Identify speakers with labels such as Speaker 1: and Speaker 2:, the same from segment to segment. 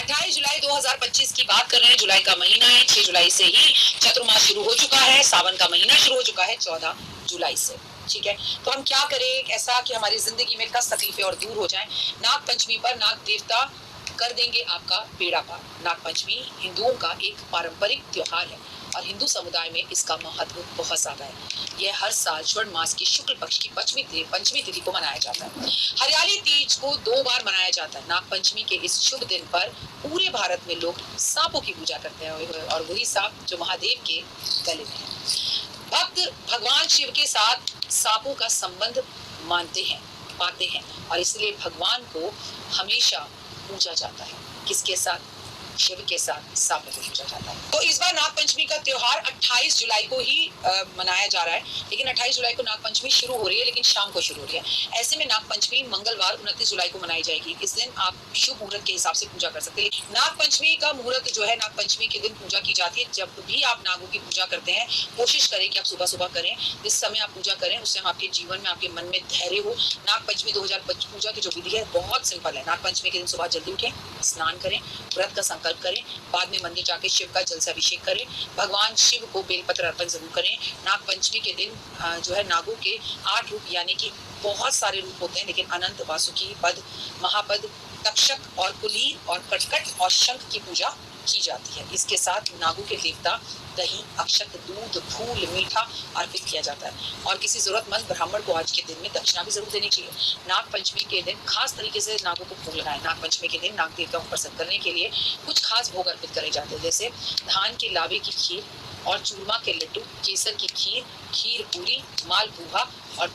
Speaker 1: 28 जुलाई 2025 की बात कर रहे हैं। जुलाई का महीना है। 6 जुलाई से ही चतुर्मास शुरू हो चुका है। सावन का महीना शुरू हो चुका है 14 जुलाई से। ठीक है, तो हम क्या करें ऐसा कि हमारी जिंदगी में कष्ट तकलीफें और दूर हो जाएं। नाग पंचमी पर नाग देवता कर देंगे आपका बेड़ा पार। नाग पंचमी हिंदुओं का एक पारंपरिक त्योहार है और हिंदू समुदाय में इसका महत्व बहुत ज्यादा है। यह हर साल श्रावण मास की शुक्ल पक्ष की पंचमी तिथि को मनाया जाता है। हरियाली तीज को 2 बार मनाया जाता है। नाग पंचमी के इस शुभ दिन पर पूरे भारत में लोग सांपों की पूजा करते हैं और वही सांप जो महादेव के गले में है। भक्त भगवान शिव के साथ सांपों का संबंध पाते हैं और इसलिए भगवान को हमेशा पूजा जाता है। किसके साथ? शिव के साथ सांपों को पूजा जाता है। तो इस बार नाग पंचमी का त्योहार 28 जुलाई को ही मनाया जा रहा है, लेकिन 28 जुलाई को नाग पंचमी शुरू हो रही है, लेकिन शाम को शुरू हो रही है। ऐसे में नाग पंचमी मंगलवार 29 जुलाई को मनाई जाएगी। इस दिन आप शुभ मुहूर्त के हिसाब से पूजा कर सकते हैं। नाग पंचमी का मुहूर्त जो है, नाग पंचमी के दिन पूजा की जाती है। जब भी आप नागों की पूजा करते हैं, कोशिश करें कि आप सुबह सुबह करें। जिस समय आप पूजा करें उस समय आपके जीवन में, आपके मन में धैर्य हो। नाग पंचमी 2025 पूजा की जो विधि है बहुत सिंपल है। नाग पंचमी के दिन सुबह जल्दी उठें, स्नान करें, व्रत का संकल्प करें, बाद में मंदिर जाके शिव का जल से अभिषेक करें, भगवान शिव को बेलपत्र अर्पण जरूर करें। नाग पंचमी के दिन जो है नागों के 8 रूप, यानी कि बहुत सारे रूप होते हैं, लेकिन अनंत, वासुकी, पद, महापद, तक्षक और कुलीन और कटकट और शंख की पूजा की जाती है। इसके साथ नागों के देवता दही, अक्षत, दूध, फूल, मीठा अर्पित किया जाता है और किसी जरूरतमंद ब्राह्मण को आज के दिन में दक्षिणा भी जरूर देनी चाहिए। नाग पंचमी के दिन खास तरीके से नागों को भोग लगाएं। नाग पंचमी के दिन नाग देवताओं को प्रसन्न करने के लिए कुछ खास भोग अर्पित करे जाते हैं, जैसे धान के लावे की खीर और चूरमा के लड्डू, केसर की खीर, खीर पूरी, मालपुआ। और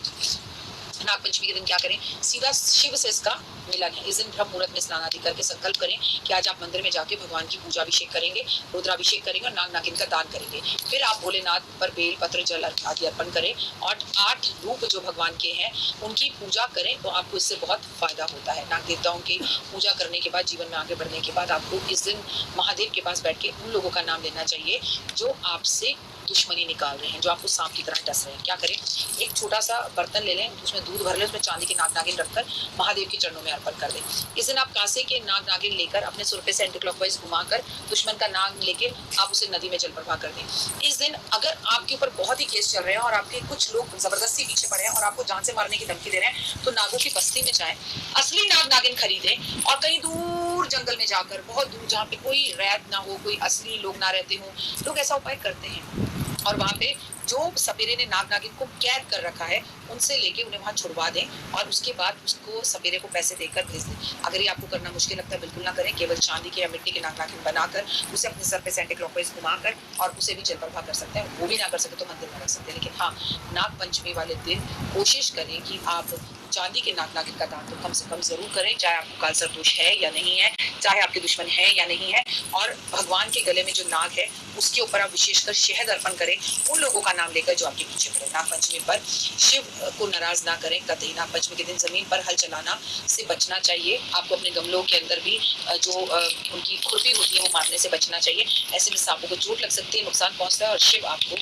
Speaker 1: नाग पंचमी के दिन क्या करें? सीधा शिव से इसका मिलन है। इस दिन ब्रह्म मुहूर्त में स्नान आदि करके संकल्प करें कि आज आप मंदिर में जाके भगवान की पूजा अभिषेक करेंगे, रुद्राभिषेक करेंगे और नाग नागिन का दान करेंगे। फिर आप भोलेनाथ पर बेल पत्र, जल आदि अर्पण करें और 8 रूप जो भगवान के हैं उनकी पूजा करें, तो आपको इससे बहुत फायदा होता है। नाग देवताओं की पूजा करने के बाद, जीवन में आगे बढ़ने के बाद, आपको इस दिन महादेव के पास बैठ के उन लोगों का नाम लेना चाहिए जो आपसे दुश्मनी निकाल रहे हैं, जो आपको सांप की तरह डस रहे हैं। क्या करें? एक छोटा सा बर्तन ले लें, उसमें दूध भर लें, उसमें चांदी के नाग नागिन रखकर महादेव के चरणों में अर्पण कर दें। इस दिन आप कांसे के नाग नागिन लेकर अपने सिर पे से एंटी क्लॉकवाइज घुमाकर दुश्मन का नाग लेके आप उसे नदी में जल प्रवाह कर दें। इस दिन अगर आपके ऊपर बहुत ही केस चल रहे हैं और आपके कुछ लोग जबरदस्ती पीछे पड़े हैं और आपको जान से मारने की धमकी दे रहे हैं, तो नागों की बस्ती में जाएं, असली नाग नागिन खरीदें और कहीं दूर जंगल में जाकर, बहुत दूर जहाँ पे कोई रैत ना हो, कोई असली लोग ना रहते हों, लोग ऐसा उपाय करते हैं और वहाँ पे जो सपेरे ने नाग नागिन को कैद कर रखा है उनसे लेके उन्हें वहां छुड़वा दें और उसके बाद उसको सपेरे को पैसे देकर भेज दें। अगर ये आपको करना मुश्किल लगता है, बिल्कुल ना करें। केवल चांदी के या मिट्टी के नाग नागिन बनाकर उसे अपने सर पे एंटी क्लॉकवाइज घुमाकर और उसे भी जल प्रवाह कर सकते हैं। वो भी ना कर सके तो मंदिर में रख सकते हैं। लेकिन हाँ, नाग पंचमी वाले दिन कोशिश करें कि आप चांदी के नाग नागिन का दान तो कम से कम जरूर करें, चाहे आपको कालसर्प दोष है या नहीं है, चाहे आपके दुश्मन है या नहीं है। और भगवान के गले में जो नाग है उसके ऊपर आप विशेषकर शहद अर्पण करें उन लोगों का नाम लेकर जो आपके पीछे पड़े। नाग पंचमी पर शिव को नाराज ना करें कतई। नाग पंचमी के दिन जमीन पर हल चलाना से बचना चाहिए। आपको अपने गमलों के अंदर भी जो उनकी खुरपी होती है वो मारने से बचना चाहिए। ऐसे में सांपों को चोट लग सकती है, नुकसान पहुंचता है और शिव आपको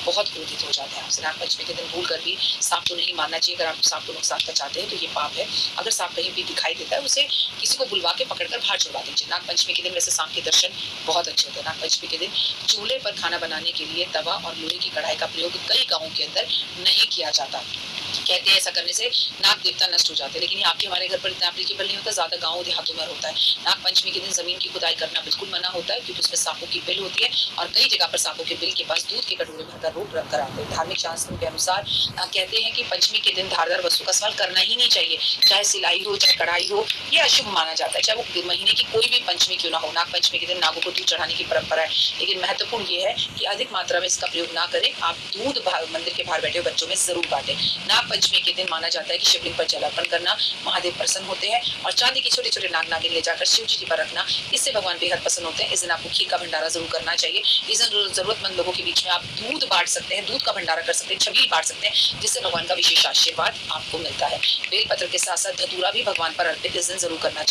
Speaker 1: बहुत क्रोधित हो जाते हैं आपसे। नाग पंचमी के दिन भूल कर भी सांप को नहीं मारना चाहिए। अगर आप सांप को नुकसान पहुंचाते हैं तो ये पाप है। अगर सांप कहीं भी दिखाई देता है उसे किसी को बुलवा के पकड़कर बाहर छुड़वा दीजिए। नाग पंचमी के दिन वैसे सांप के दर्शन बहुत अच्छे होते हैं। नाग पंचमी के दिन चूल्हे पर खाना बनाने के लिए तवा और लोहे की कढ़ाई का प्रयोग कई गाँवों के अंदर नहीं किया जाता। कहते हैं ऐसा करने से नाग देवता नष्ट हो जाते हैं, लेकिन ये आपके हमारे घर पर इतना एप्लीकेबल नहीं होता, ज्यादा गाँव देहातों में होता है। नाग पंचमी के दिन जमीन की खुदाई करना बिल्कुल मना होता है क्योंकि उसमें सांपों की बिल होती है और कई जगह पर सांपों के बिल के पास दूध के कटोरे भरकर रोक रख कर आते हैं। धार्मिक शास्त्रों के अनुसार कहते हैं कि पंचमी के दिन धारदार वस्तु का इस्तेमाल करना ही नहीं चाहिए, चाहे सिलाई हो चाहे कढ़ाई हो, ये अशुभ माना जाता है, चाहे वो महीने की कोई भी पंचमी क्यों ना हो। नाग पंचमी के दिन नागों को दूध चढ़ाने की परंपरा है, लेकिन महत्वपूर्ण ये है कि अधिक मात्रा में इसका प्रयोग ना करें। आप दूध मंदिर के बाहर बैठे बच्चों में जरूर बांटें। नाग पंचमी के दिन माना जाता है कि शिवलिंग पर जल अर्पण करना महादेव प्रसन्न होते हैं और चांदी के छोटे छोटे नाग नागिन ले जाकर शिव जी पर रखना, इससे भगवान बेहद पसंद होते हैं। इस दिन आपको खीर का भंडारा जरूर करना चाहिए। इस दिन जरूरतमंद लोगों के बीच में आप दूध बांट सकते हैं, दूध का भंडारा कर सकते हैं, छबील बांट सकते हैं, जिससे भगवान का विशेष आशीर्वाद आपको मिलता है। बेलपत्र के साथ साथ धतूरा भी भगवान पर अर्पित इस दिन जरूर करना चाहिए।